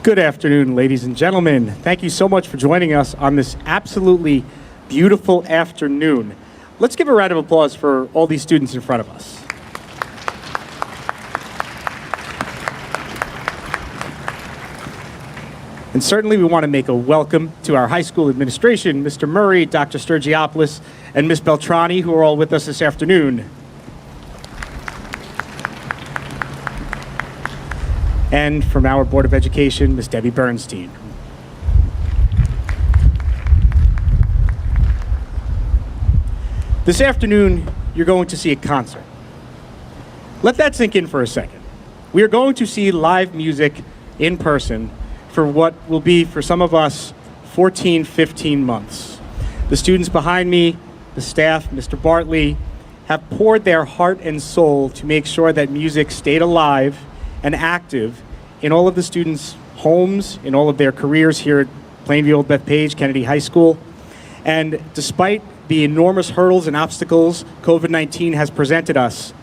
Good afternoon, ladies and gentlemen. Thank you so much for joining us on this absolutely beautiful afternoon. Let's give a round of applause for all these students in front of us. And certainly we want to make a welcome to our high school administration, Mr. Murray, Dr. Sturgiopoulos, and Ms. Beltrani, who are all with us this afternoon. And from our Board of Education, Ms. Debbie Bernstein. This afternoon, you're going to see a concert. Let that sink in for a second. We are going to see live music in person for what will be, for some of us, 14, 15 months. The students behind me, the staff, Mr. Bartley, have poured their heart and soul to make sure that music stayed alive and active in all of the students' homes, in all of their careers here at Plainview Old Bethpage Kennedy High School. And despite the enormous hurdles and obstacles COVID-19 has presented us,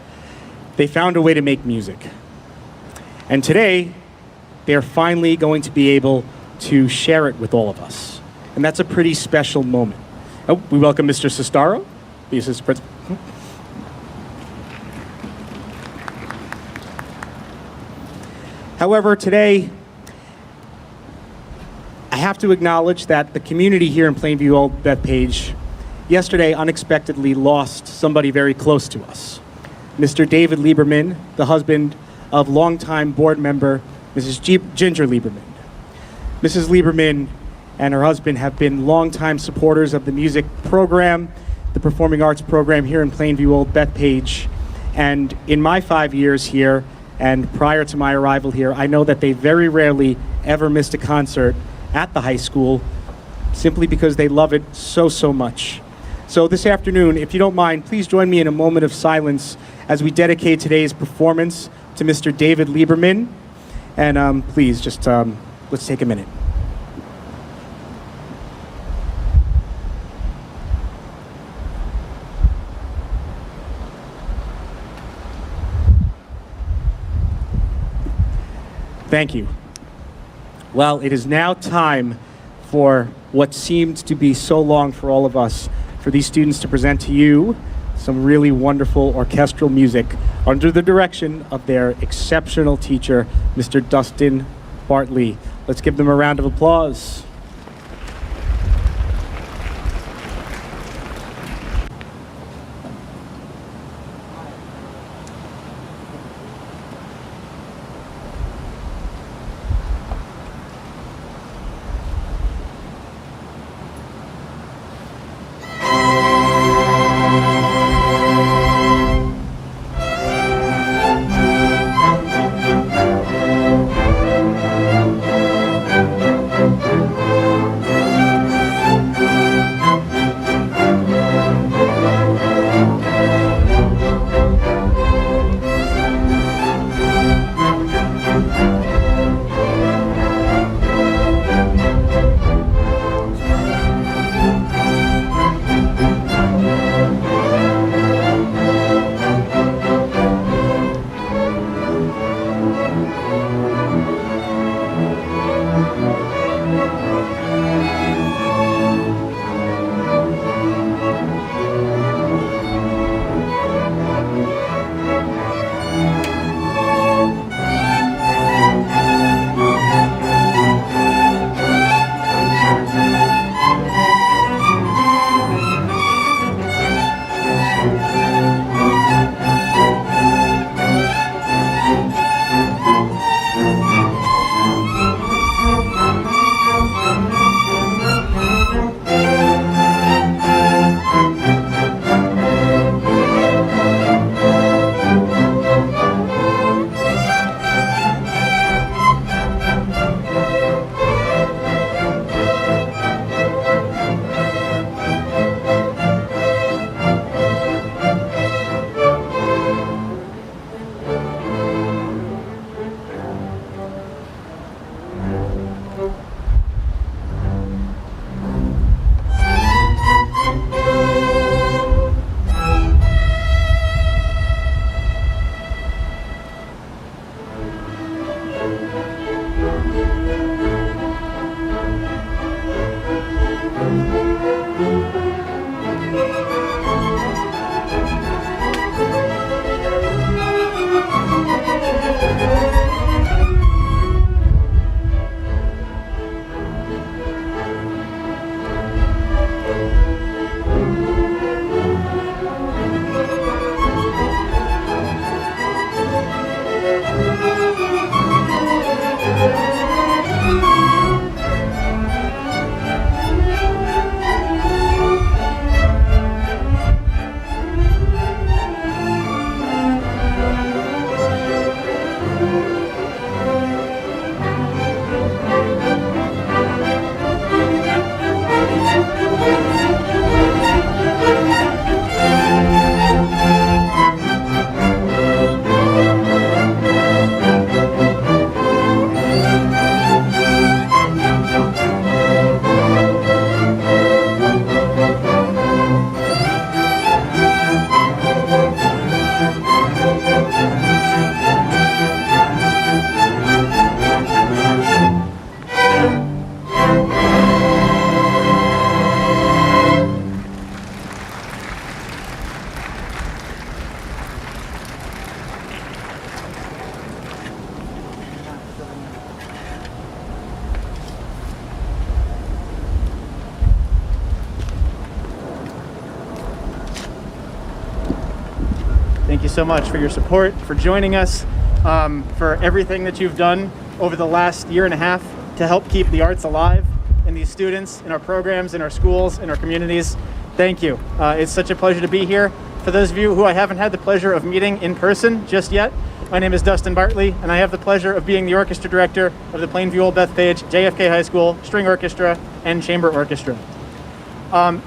they found a way to make music. And today, they're finally going to be able to share it with all of us. And that's a pretty special moment. Oh, we welcome Mr. Sestaro, the assistant principal. However, today, I have to acknowledge that the community here in Plainview Old Bethpage yesterday unexpectedly lost somebody very close to us. Mr. David Lieberman, the husband of longtime board member Mrs. Ginger Lieberman. Mrs. Lieberman and her husband have been longtime supporters of the music program, the performing arts program here in Plainview Old Bethpage. And in my 5 years here, and prior to my arrival here, I know that they very rarely ever missed a concert at the high school simply because they love it so, so much. So this afternoon, if you don't mind, please join me in a moment of silence as we dedicate today's performance to Mr. David Lieberman. And please, just let's take a minute. Thank you. Well, it is now time for what seemed to be so long for all of us, for these students to present to you some really wonderful orchestral music under the direction of their exceptional teacher, Mr. Dustin Bartley. Let's give them a round of applause. so much for your support, for joining us, for everything that you've done over the last year and a half to help keep the arts alive in these students, in our programs, in our schools, in our communities. Thank you. It's such a pleasure to be here. For those of you who I haven't had the pleasure of meeting in person just yet, my name is Mr Bartley, and I have the pleasure of being the orchestra director of the Plainview Old Bethpage JFK High School String Orchestra and Chamber Orchestra.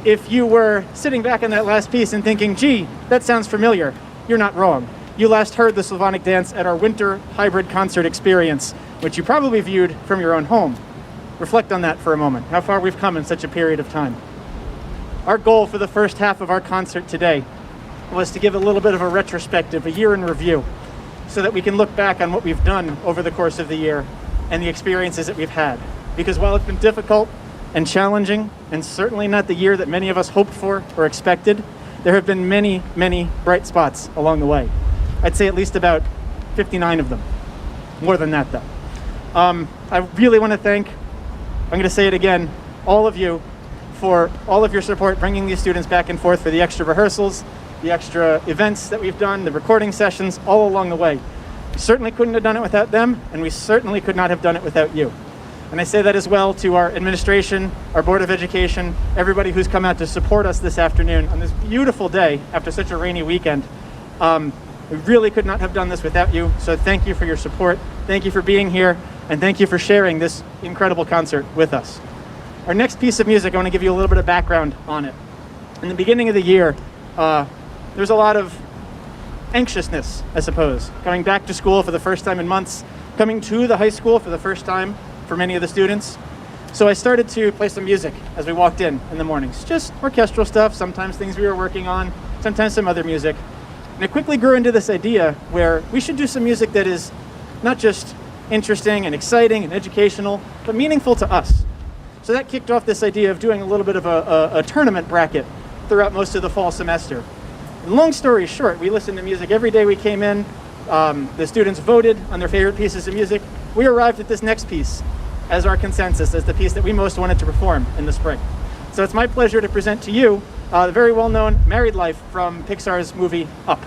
If you were sitting back on that last piece and thinking, gee, that sounds familiar, you're not wrong. You last heard the Slavonic dance at our winter hybrid concert experience, which you probably viewed from your own home. Reflect on that for a moment, how far we've come in such a period of time. Our goal for the first half of our concert today was to give a little bit of a retrospective, a year in review, so that we can look back on what we've done over the course of the year and the experiences that we've had. Because while it's been difficult and challenging, and certainly not the year that many of us hoped for or expected, there have been many, many bright spots along the way. I'd say at least about 59 of them. More than that, though. I really want to thank, I'm going to say it again, all of you for all of your support bringing these students back and forth for the extra rehearsals, the extra events that we've done, the recording sessions, all along the way. We certainly couldn't have done it without them, and we certainly could not have done it without you. And I say that as well to our administration, our Board of Education, everybody who's come out to support us this afternoon on this beautiful day after such a rainy weekend. We really could not have done this without you, so thank you for your support, thank you for being here, and thank you for sharing this incredible concert with us. Our next piece of music, I want to give you a little bit of background on it. In the beginning of the year, there's a lot of anxiousness, I suppose, coming back to school for the first time in months, coming to the high school for the first time for many of the students. So I started to play some music as we walked in the mornings, just orchestral stuff, sometimes things we were working on, sometimes some other music. And it quickly grew into this idea where we should do some music that is not just interesting and exciting and educational, but meaningful to us. So that kicked off this idea of doing a little bit of a tournament bracket throughout most of the fall semester. And long story short, we listened to music every day we came in. The students voted on their favorite pieces of music. We arrived at this next piece as our consensus, as the piece that we most wanted to perform in the spring. So it's my pleasure to present to you the very well-known Married Life from Pixar's movie Up.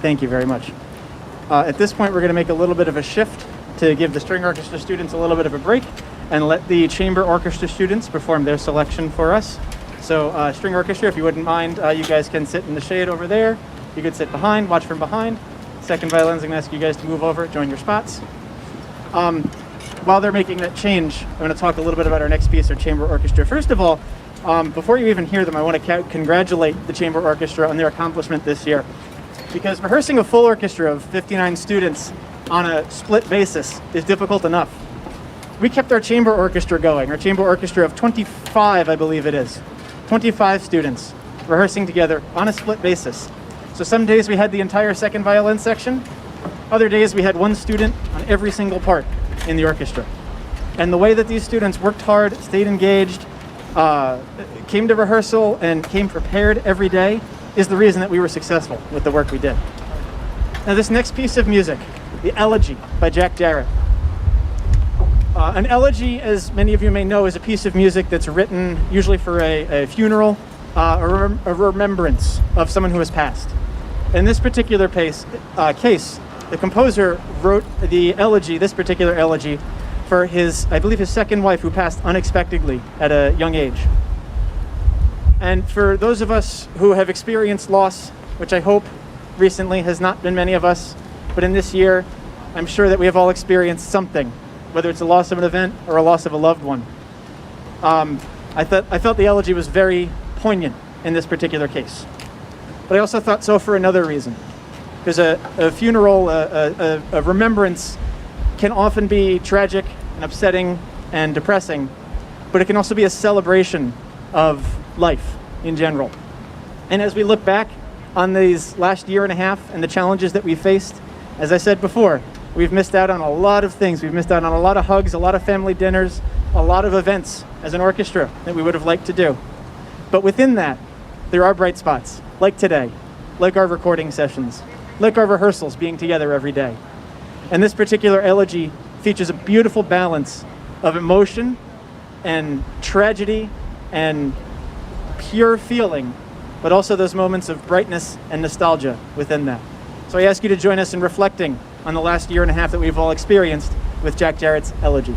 Thank you very much. At this point, we're going to make a little bit of a shift to give the string orchestra students a little bit of a break and let the chamber orchestra students perform their selection for us. So string orchestra, if you wouldn't mind, you guys can sit in the shade over there. You could sit behind, watch from behind. Second violins, I'm going to ask you guys to move over, join your spots. While they're making that change, I'm going to talk a little bit about our next piece, our chamber orchestra. First of all, before you even hear them, I want to congratulate the chamber orchestra on their accomplishment this year. Because rehearsing a full orchestra of 59 students on a split basis is difficult enough. We kept our chamber orchestra going, our chamber orchestra of 25, I believe it is. 25 students rehearsing together on a split basis. So some days we had the entire second violin section. Other days we had one student on every single part in the orchestra. And the way that these students worked hard, stayed engaged, came to rehearsal and came prepared every day is the reason that we were successful with the work we did. Now this next piece of music, the Elegy by Jarrett. An elegy, as many of you may know, is a piece of music that's written usually for a funeral, a remembrance of someone who has passed. In this particular case, the composer wrote the elegy, this particular elegy, for his, I believe, his second wife who passed unexpectedly at a young age. And for those of us who have experienced loss, which I hope recently has not been many of us, but in this year, I'm sure that we have all experienced something, whether it's a loss of an event or a loss of a loved one. I felt the elegy was very poignant in this particular case. But I also thought so for another reason. Because a funeral, a remembrance can often be tragic and upsetting and depressing, but it can also be a celebration of life in general. And as we look back on these last year and a half and the challenges that we faced, as I said before, we've missed out on a lot of things. We've missed out on a lot of hugs, a lot of family dinners, a lot of events as an orchestra that we would have liked to do. But within that, there are bright spots, like today, like our recording sessions, like our rehearsals being together every day. And this particular elegy features a beautiful balance of emotion and tragedy and pure feeling, but also those moments of brightness and nostalgia within that. So I ask you to join us in reflecting on the last year and a half that we've all experienced with Jarrett's Elegy.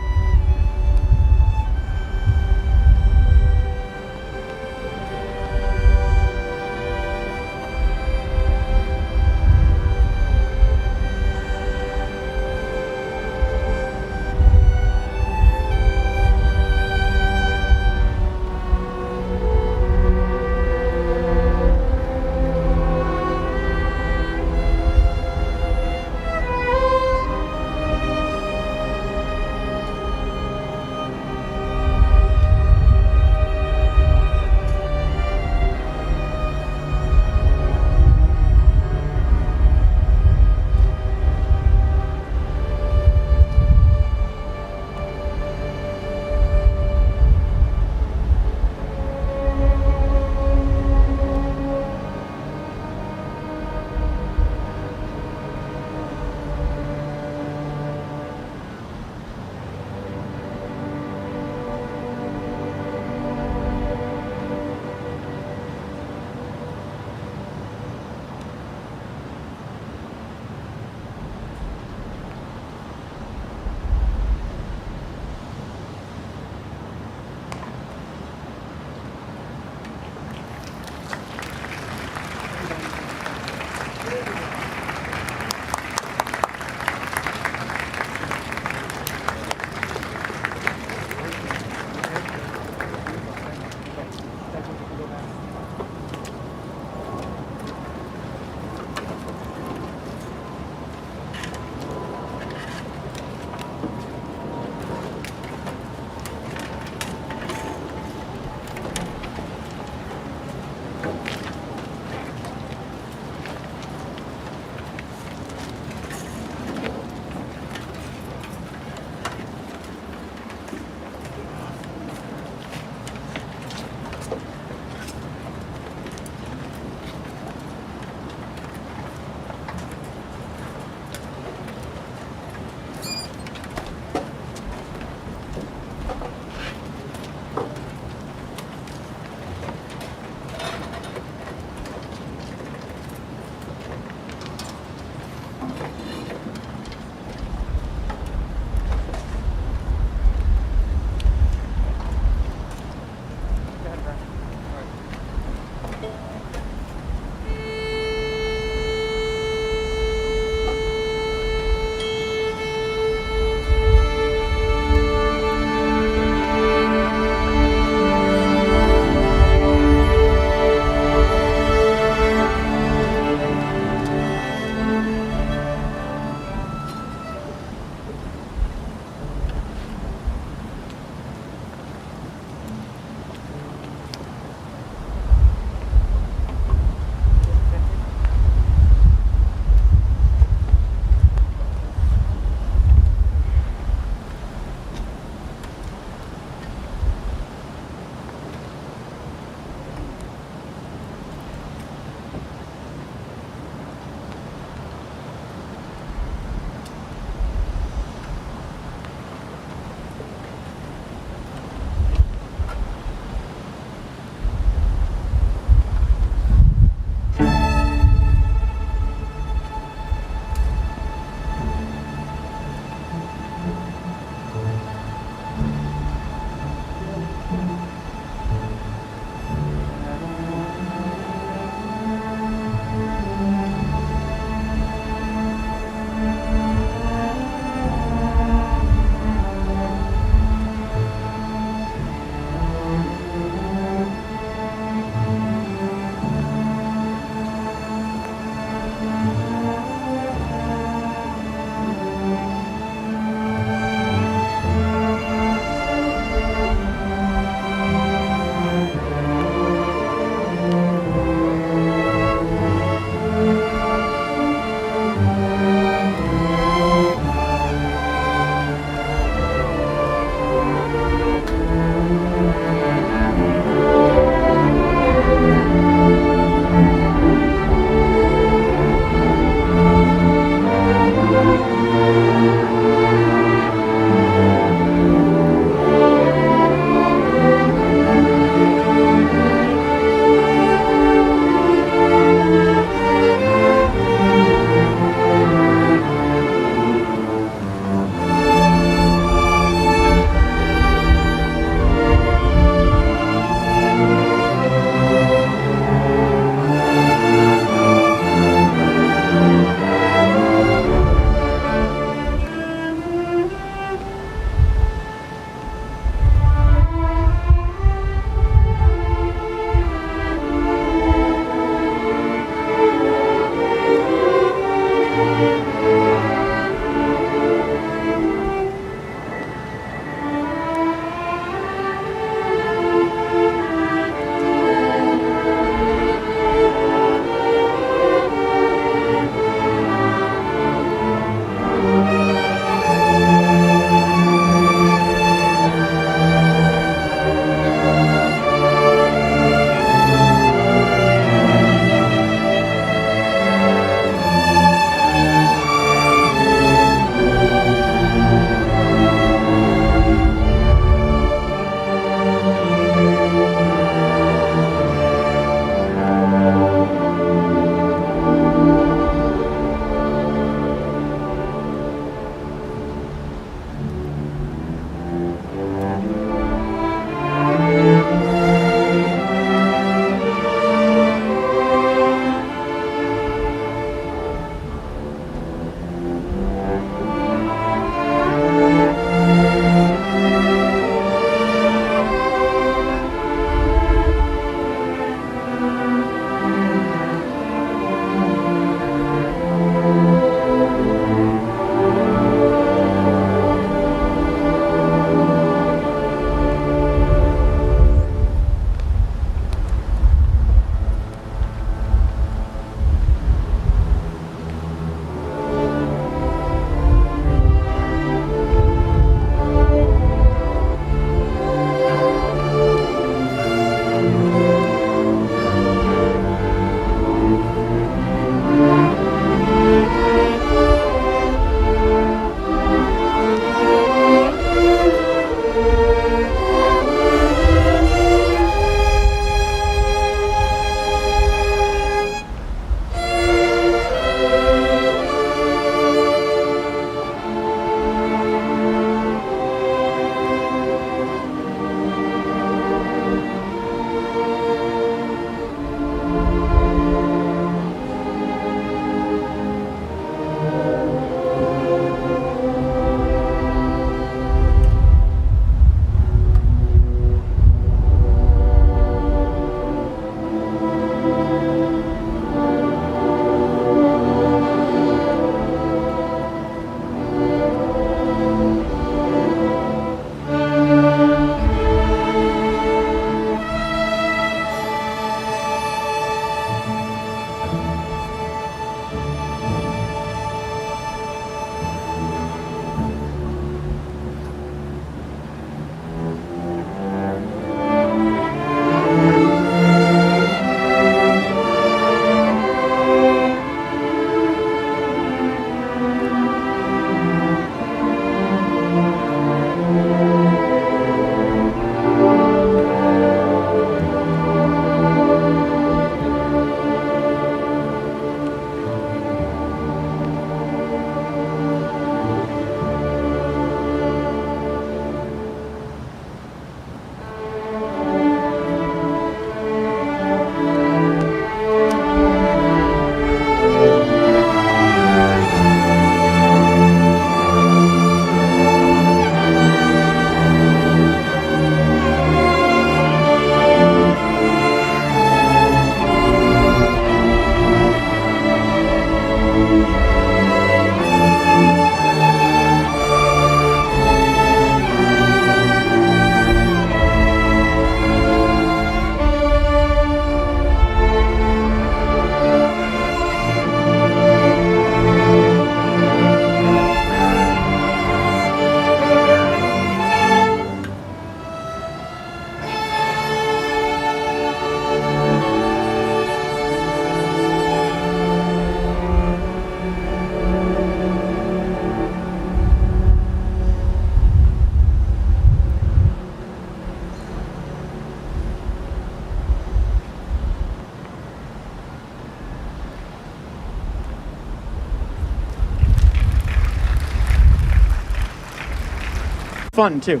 fun too.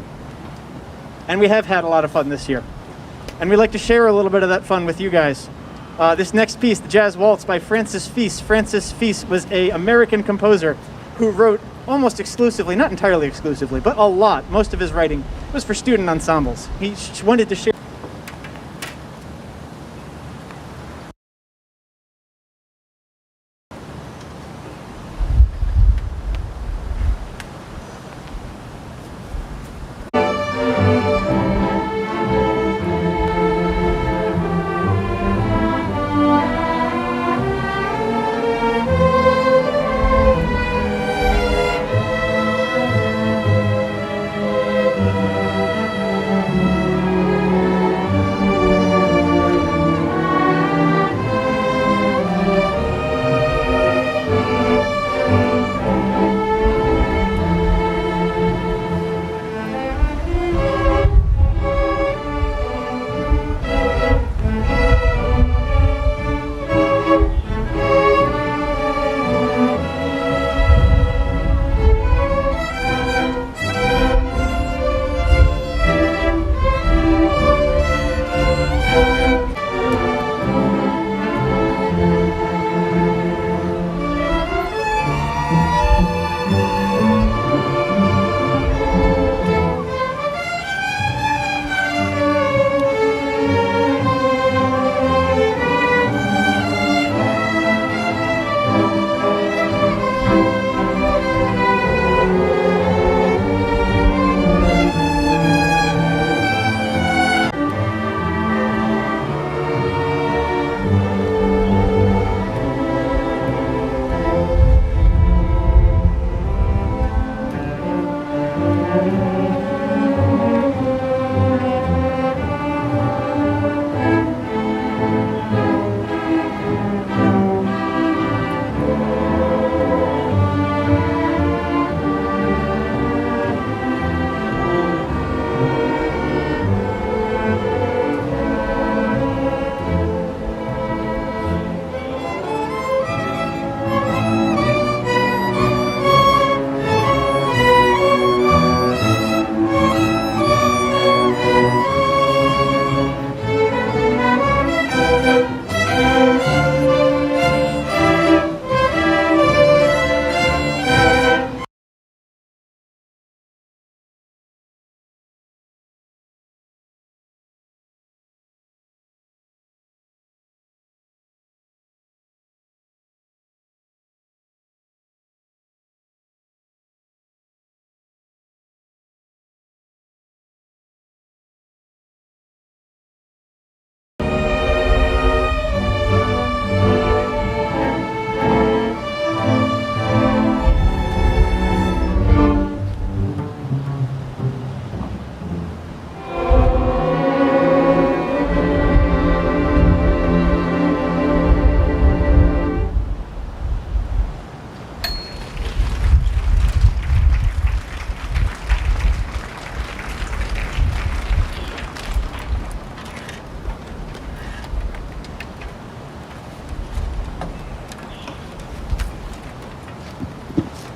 And we have had a lot of fun this year. And we'd like to share a little bit of that fun with you guys. This next piece, the Jazz Waltz by Francis Feast. Francis Feast was an American composer who wrote almost exclusively, not entirely exclusively, but a lot, most of his writing was for student ensembles. He wanted to share.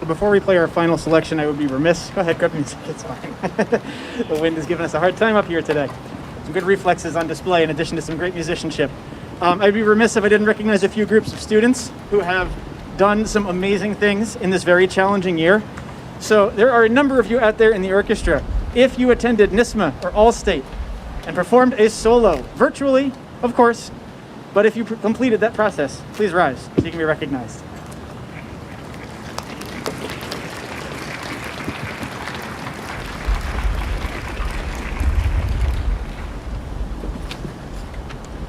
Before we play our final selection, I would be remiss. Go ahead, grab music. It's fine. The wind is giving us a hard time up here today. Some good reflexes on display in addition to some great musicianship. I'd be remiss if I didn't recognize a few groups of students who have done some amazing things in this very challenging year. So there are a number of you out there in the orchestra. If you attended NISMA or Allstate and performed a solo, virtually, of course, but if you completed that process, please rise so you can be recognized.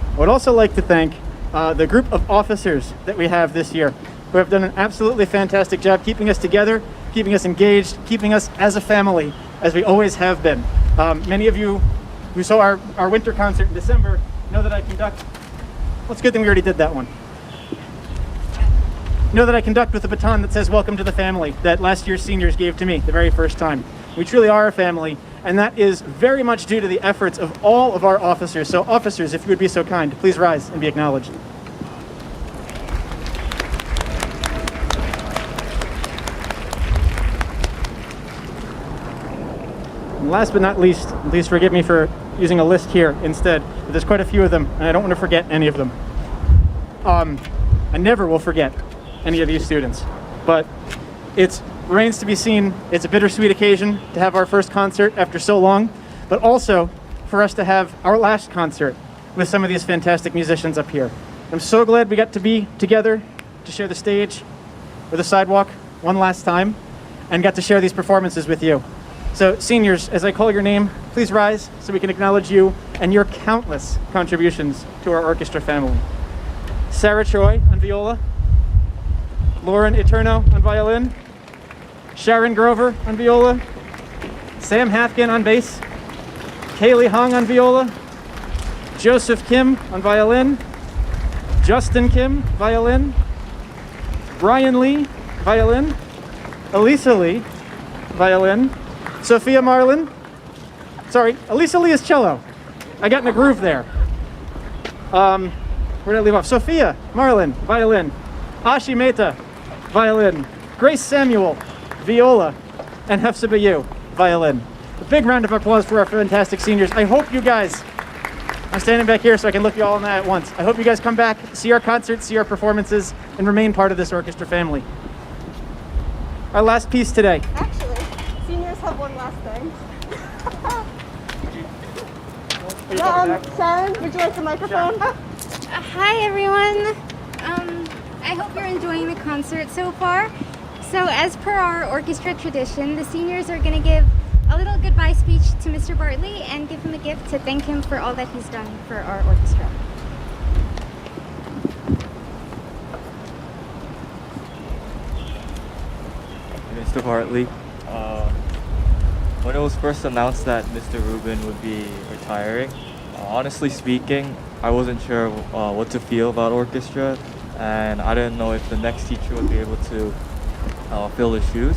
I would also like to thank the group of officers that we have this year who have done an absolutely fantastic job keeping us together, keeping us engaged, keeping us as a family, as we always have been. Many of you who saw our winter concert in December know that I conduct, well, it's a good thing we already did that one. Know that I conduct with a baton that says welcome to the family that last year's seniors gave to me the very first time. We truly are a family, and that is very much due to the efforts of all of our officers. So officers, if you would be so kind, please rise and be acknowledged. And last but not least, please forgive me for using a list here instead, but there's quite a few of them, and I don't want to forget any of them. I never will forget any of these students, but it remains to be seen. It's a bittersweet occasion to have our first concert after so long, but also for us to have our last concert with some of these fantastic musicians up here. I'm so glad we got to be together to share the stage or the sidewalk one last time and got to share these performances with you. So seniors, as I call your name, please rise so we can acknowledge you and your countless contributions to our orchestra family. Sarah Choi on viola, Lauren Eterno on violin, Sharon Grover on viola, Sam Hafkin on bass, Kaylee Hong on viola, Joseph Kim on violin, Justin Kim, violin, Brian Lee, violin, Elisa Lee, violin, Sophia Marlin, sorry, Elisa Lee is cello. I got in a groove there. Where did I leave off? Sophia Marlin, violin, Ashi Mehta, violin, Grace Samuel, viola, and Hefzibah Yu, violin. A big round of applause for our fantastic seniors. I hope you guys, I'm standing back here so I can look you all in the eye at once. I hope you guys come back, see our concerts, see our performances, and remain part of this orchestra family. Our last piece today. Actually, seniors have one last thing. Sharon, would you like the microphone? Hi everyone. I hope you're enjoying the concert so far. So as per our orchestra tradition, the seniors are going to give a little goodbye speech to Mr. Bartley and give him a gift to thank him for all that he's done for our orchestra. Mr. Bartley, when it was first announced that Mr. Rubin would be retiring, honestly speaking, I wasn't sure what to feel about orchestra, and I didn't know if the next teacher would be able to fill his shoes.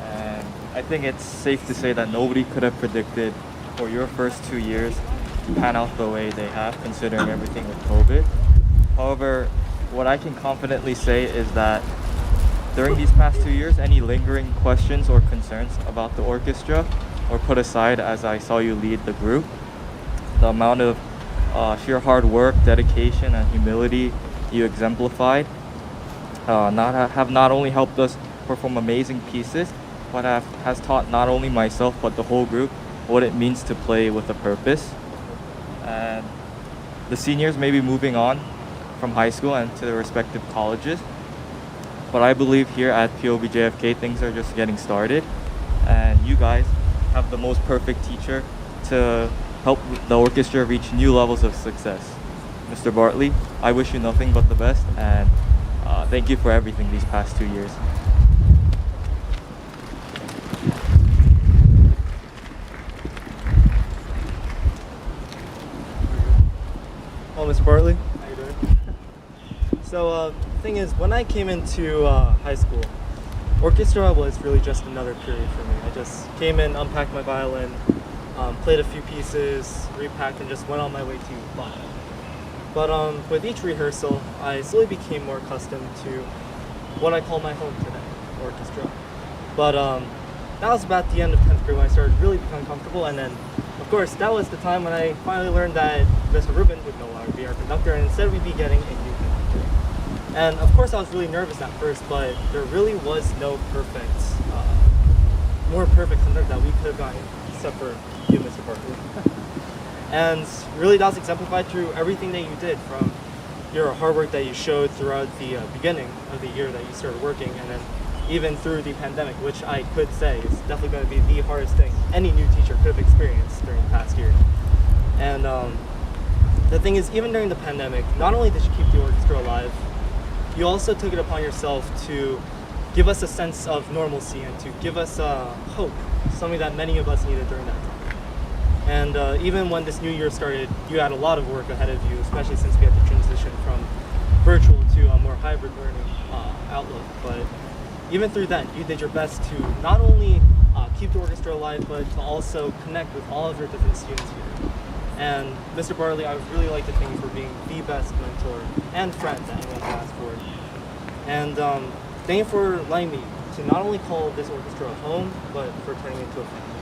And I think it's safe to say that nobody could have predicted for your first 2 years to pan out the way they have, considering everything with COVID. However, what I can confidently say is that during these past 2 years, any lingering questions or concerns about the orchestra were put aside as I saw you lead the group. The amount of sheer hard work, dedication, and humility you exemplified have not only helped us perform amazing pieces, but has taught not only myself but the whole group what it means to play with a purpose. And the seniors may be moving on from high school and to their respective colleges, but I believe here at POBJFK things are just getting started, and you guys have the most perfect teacher to help the orchestra reach new levels of success. Mr. Bartley, I wish you nothing but the best, and thank you for everything these past 2 years. Hello, Mr. Bartley. How you doing? So, the thing is, when I came into high school, orchestra was really just another period for me. I just came in, unpacked my violin, played a few pieces, repacked, and just went on my way to class. But with each rehearsal, I slowly became more accustomed to what I call my home today, orchestra. But that was about the end of 10th grade when I started really becoming comfortable, and then, of course, that was the time when I finally learned that Mr. Rubin would no longer be our conductor, and instead we'd be getting a new conductor. And of course I was really nervous at first, but there really was no more perfect conductor that we could have gotten, except for you, Mr. Bartley. And really that was exemplified through everything that you did, from your hard work that you showed throughout the beginning of the year that you started working, and then even through the pandemic, which I could say is definitely going to be the hardest thing any new teacher could have experienced during the past year. And the thing is, even during the pandemic, not only did you keep the orchestra alive, you also took it upon yourself to give us a sense of normalcy and to give us hope, something that many of us needed during that time. And even when this new year started, you had a lot of work ahead of you, especially since we had to transition from virtual to a more hybrid learning outlook. But even through that, you did your best to not only keep the orchestra alive, but to also connect with all of your different students here. And Mr. Bartley, I would really like to thank you for being the best mentor and friend that anyone can ask for. And thank you for letting me to not only call this orchestra a home, but for turning it into a family.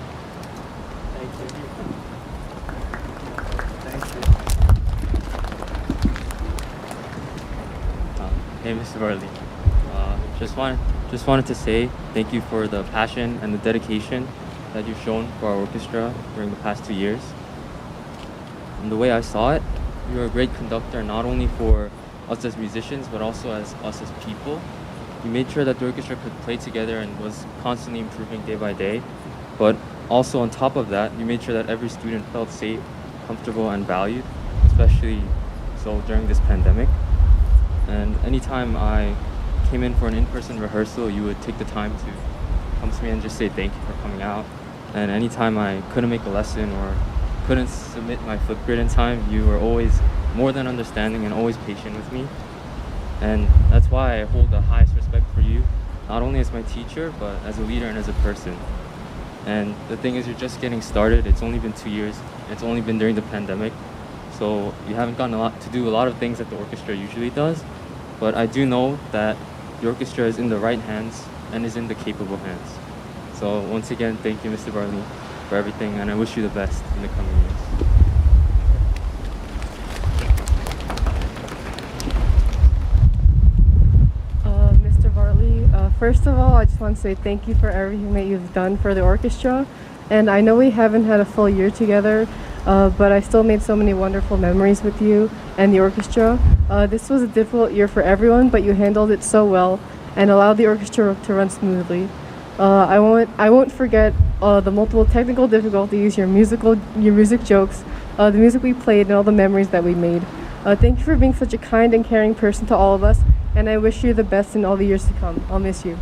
Hey, Mr. Bartley. Just wanted to say thank you for the passion and the dedication that you've shown for our orchestra during the past 2 years. And the way I saw it, you were a great conductor not only for us as musicians, but also as us as people. You made sure that the orchestra could play together and was constantly improving day by day. But also on top of that, you made sure that every student felt safe, comfortable, and valued, especially so during this pandemic. And anytime I came in for an in-person rehearsal, you would take the time to come to me and just say thank you for coming out. And anytime I couldn't make a lesson or couldn't submit my flip grid in time, you were always more than understanding and always patient with me. And that's why I hold the highest respect for you, not only as my teacher, but as a leader and as a person. And the thing is, you're just getting started. It's only been 2 years. It's only been during the pandemic. So you haven't gotten to do a lot of things that the orchestra usually does. But I do know that the orchestra is in the right hands and is in the capable hands. So once again, thank you, Mr. Bartley, for everything, and I wish you the best in the coming years. Mr. Bartley, first of all, I just want to say thank you for everything that you've done for the orchestra. And I know we haven't had a full year together, but I still made so many wonderful memories with you and the orchestra. This was a difficult year for everyone, but you handled it so well and allowed the orchestra to run smoothly. I won't forget the multiple technical difficulties, your music jokes, the music we played, and all the memories that we made. Thank you for being such a kind and caring person to all of us, and I wish you the best in all the years to come. I'll miss you.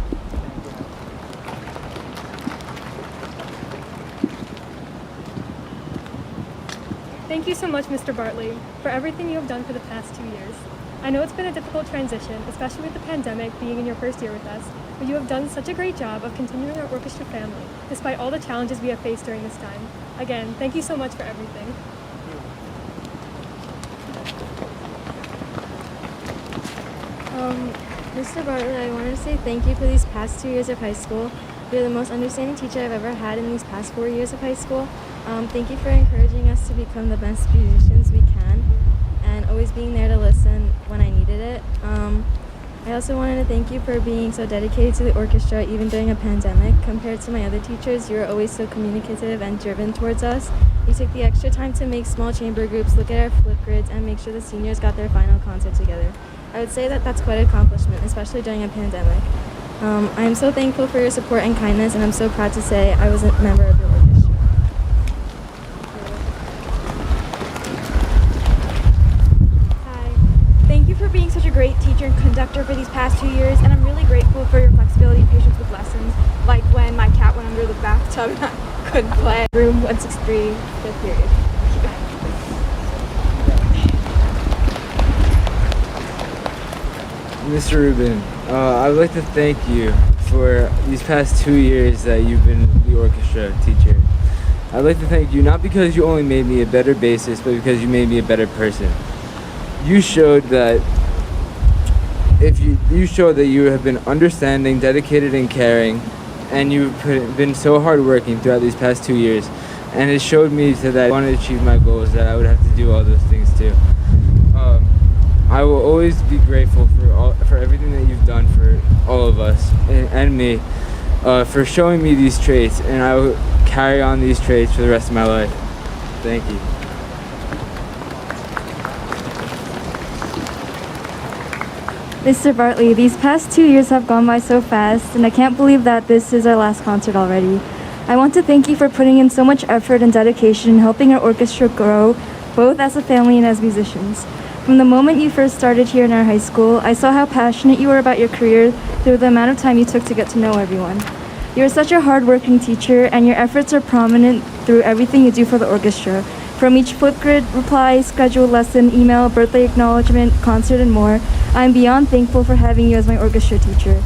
Thank you so much, Mr. Bartley, for everything you have done for the past 2 years. I know it's been a difficult transition, especially with the pandemic being in your first year with us, but you have done such a great job of continuing our orchestra family, despite all the challenges we have faced during this time. Again, thank you so much for everything. Mr. Bartley, I wanted to say thank you for these past 2 years of high school. You're the most understanding teacher I've ever had in these past 4 years of high school. Thank you for encouraging us to become the best musicians we can and always being there to listen when I needed it. I also wanted to thank you for being so dedicated to the orchestra even during a pandemic. Compared to my other teachers, you were always so communicative and driven towards us. You took the extra time to make small chamber groups, look at our flip grids, and make sure the seniors got their final concert together. I would say that that's quite an accomplishment, especially during a pandemic. I am so thankful for your support and kindness, and I'm so proud to say I was a member of your orchestra. Hi. Thank you for being such a great teacher and conductor for these past 2 years, and I'm really grateful for your flexibility and patience with lessons, like when my cat went under the bathtub and I couldn't play. Room 163, 5th period. Mr. Rubin, I would like to thank you for these past 2 years that you've been the orchestra teacher. I'd like to thank you not because you only made me a better bassist, but because you made me a better person. You showed that you have been understanding, dedicated, and caring, and you've been so hardworking throughout these past 2 years. And it showed me that I want to achieve my goals, that I would have to do all those things too. I will always be grateful for everything that you've done for all of us and me, for showing me these traits, and I will carry on these traits for the rest of my life. Thank you. Mr. Bartley, these past 2 years have gone by so fast, and I can't believe that this is our last concert already. I want to thank you for putting in so much effort and dedication in helping our orchestra grow, both as a family and as musicians. From the moment you first started here in our high school, I saw how passionate you were about your career through the amount of time you took to get to know everyone. You are such a hard-working teacher, and your efforts are prominent through everything you do for the orchestra. From each flip grid, reply, scheduled lesson, email, birthday acknowledgement, concert, and more, I am beyond thankful for having you as my orchestra teacher.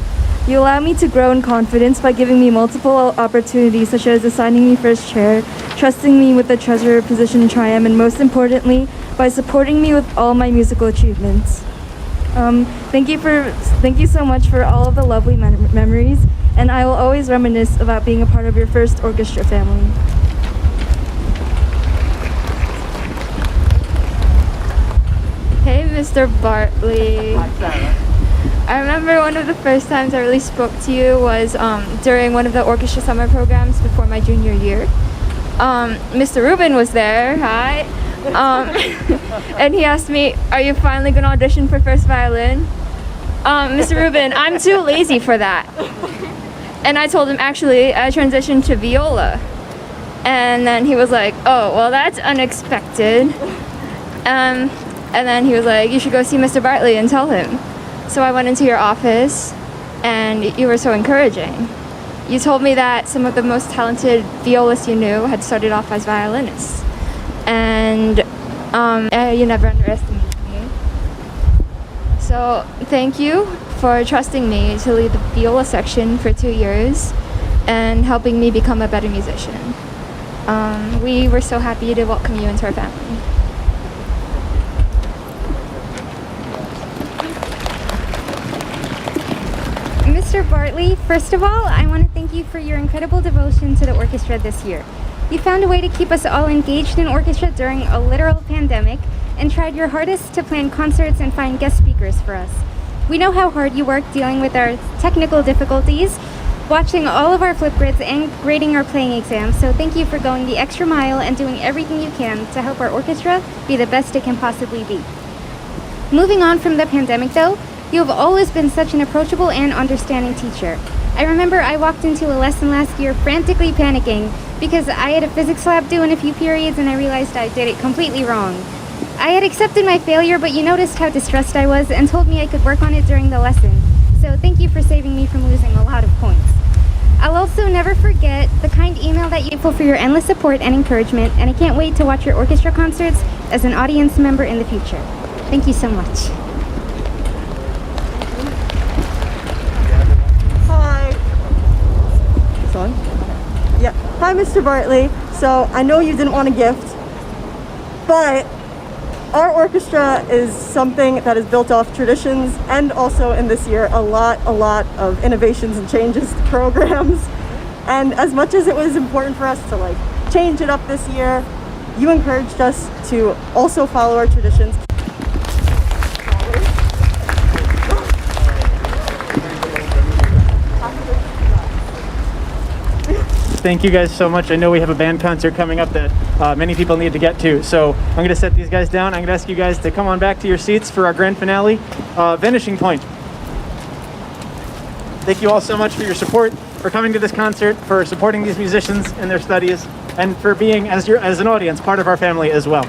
You allow me to grow in confidence by giving me multiple opportunities, such as assigning me first chair, trusting me with the treasurer position in Triumph, and most importantly, by supporting me with all my musical achievements. Thank you so much for all of the lovely memories, and I will always reminisce about being a part of your first orchestra family. Mr. Bartley. I remember one of the first times I really spoke to you was during one of the orchestra summer programs before my junior year. Mr. Rubin was there, hi. And he asked me, are you finally going to audition for first violin? Mr. Rubin, I'm too lazy for that. And I told him, actually, I transitioned to viola. And then he was like, oh, well, that's unexpected. And then he was like, you should go see Mr. Bartley and tell him. So I went into your office, and you were so encouraging. You told me that some of the most talented violists you knew had started off as violinists. And you never underestimated me. So thank you for trusting me to lead the viola section for 2 years and helping me become a better musician. We were so happy to welcome you into our family. Mr. Bartley, first of all, I want to thank you for your incredible devotion to the orchestra this year. You found a way to keep us all engaged in orchestra during a literal pandemic and tried your hardest to plan concerts and find guest speakers for us. We know how hard you work dealing with our technical difficulties, watching all of our flip grids and grading our playing exams, so thank you for going the extra mile and doing everything you can to help our orchestra be the best it can possibly be. Moving on from the pandemic though, you have always been such an approachable and understanding teacher. I remember I walked into a lesson last year frantically panicking because I had a physics lab due in a few periods and I realized I did it completely wrong. I had accepted my failure, but you noticed how distressed I was and told me I could work on it during the lesson. So thank you for saving me from losing a lot of points. I'll also never forget the kind email that you gave for your endless support and encouragement, and I can't wait to watch your orchestra concerts as an audience member in the future. Thank you so much. Yeah. Hi, Mr. Bartley. So I know you didn't want a gift, but our orchestra is something that is built off traditions and also in this year a lot of innovations and changes to programs. And as much as it was important for us to change it up this year, you encouraged us to also follow our traditions. Thank you guys so much. I know we have a band concert coming up that many people need to get to. So I'm going to set these guys down. I'm going to ask you guys to come on back to your seats for our grand finale, Vanishing Point. Thank you all so much for your support, for coming to this concert, for supporting these musicians in their studies, and for being, as an audience, part of our family as well.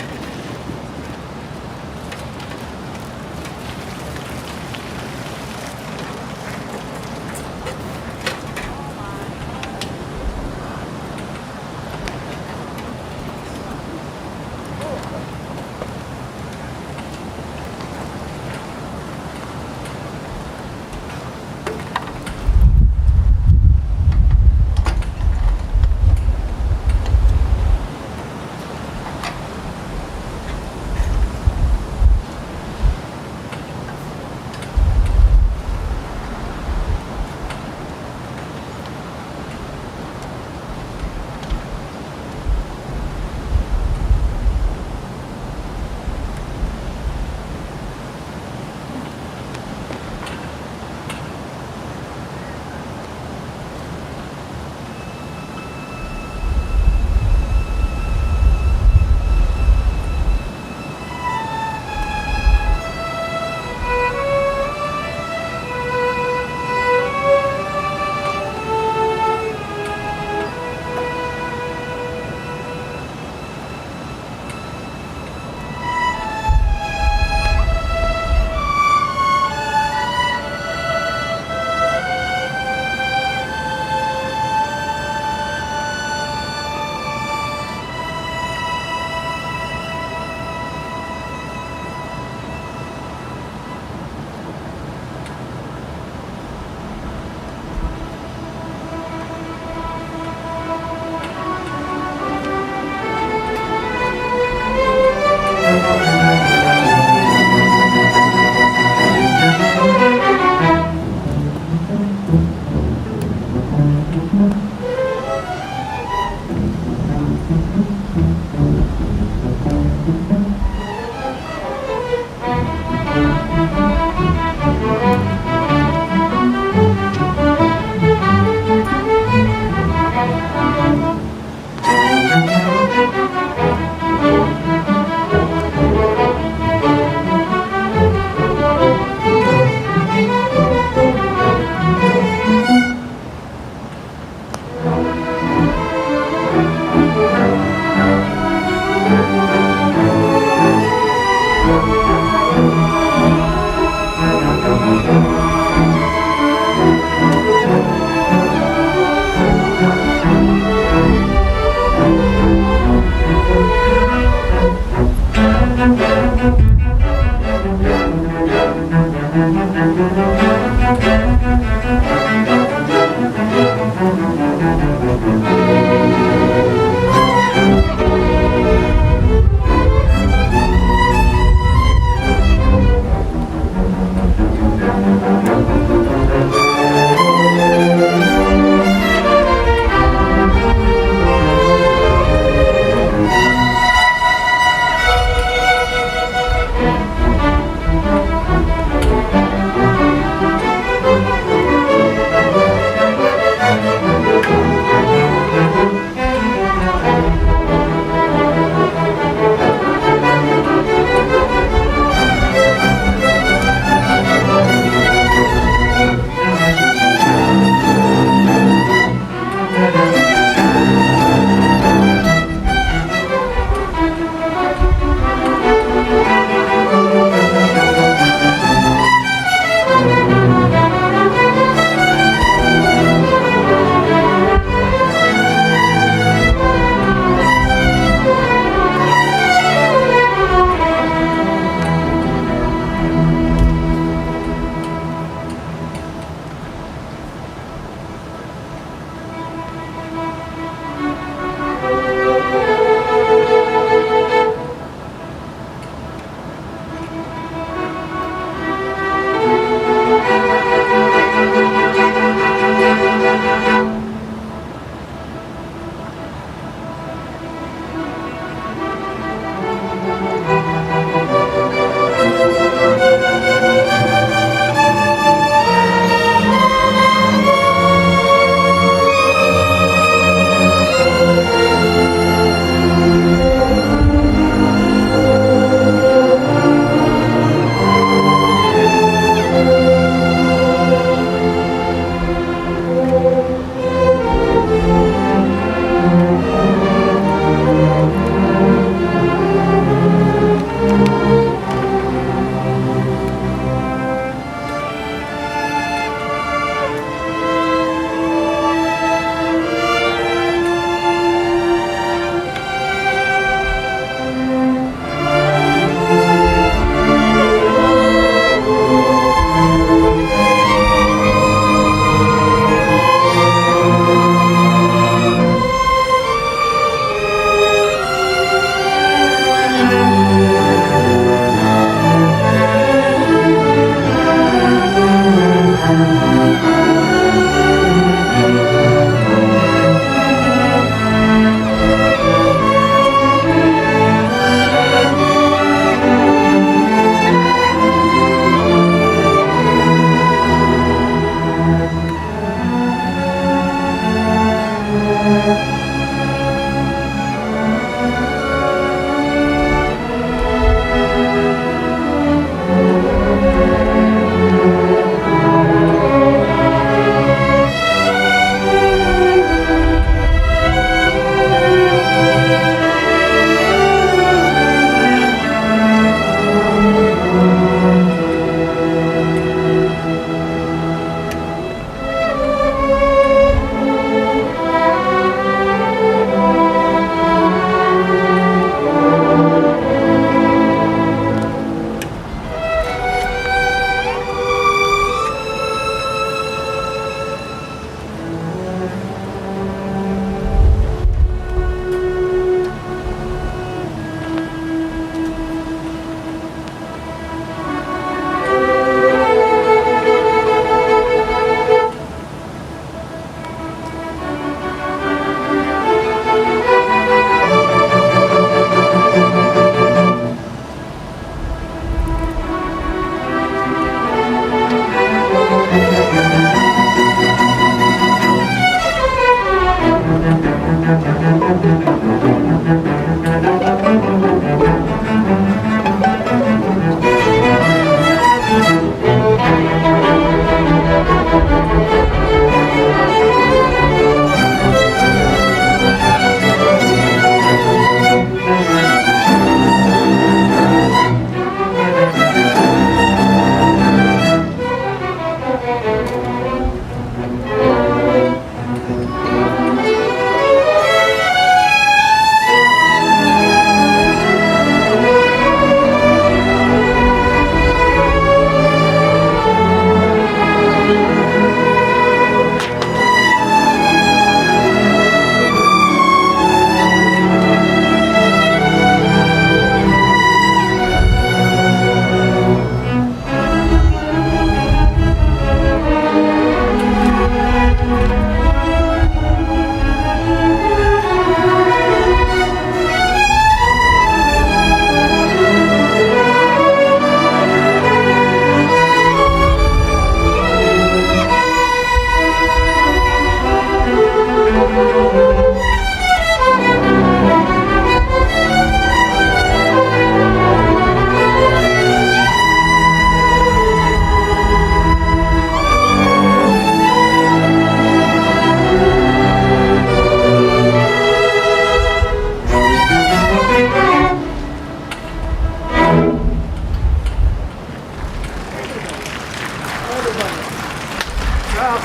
Wow.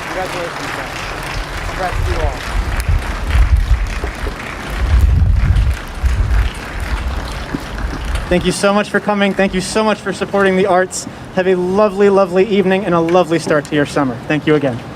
Congratulations, guys. Congrats to you all. Thank you so much for coming. Thank you so much for supporting the arts. Have a lovely, lovely evening and a lovely start to your summer. Thank you again.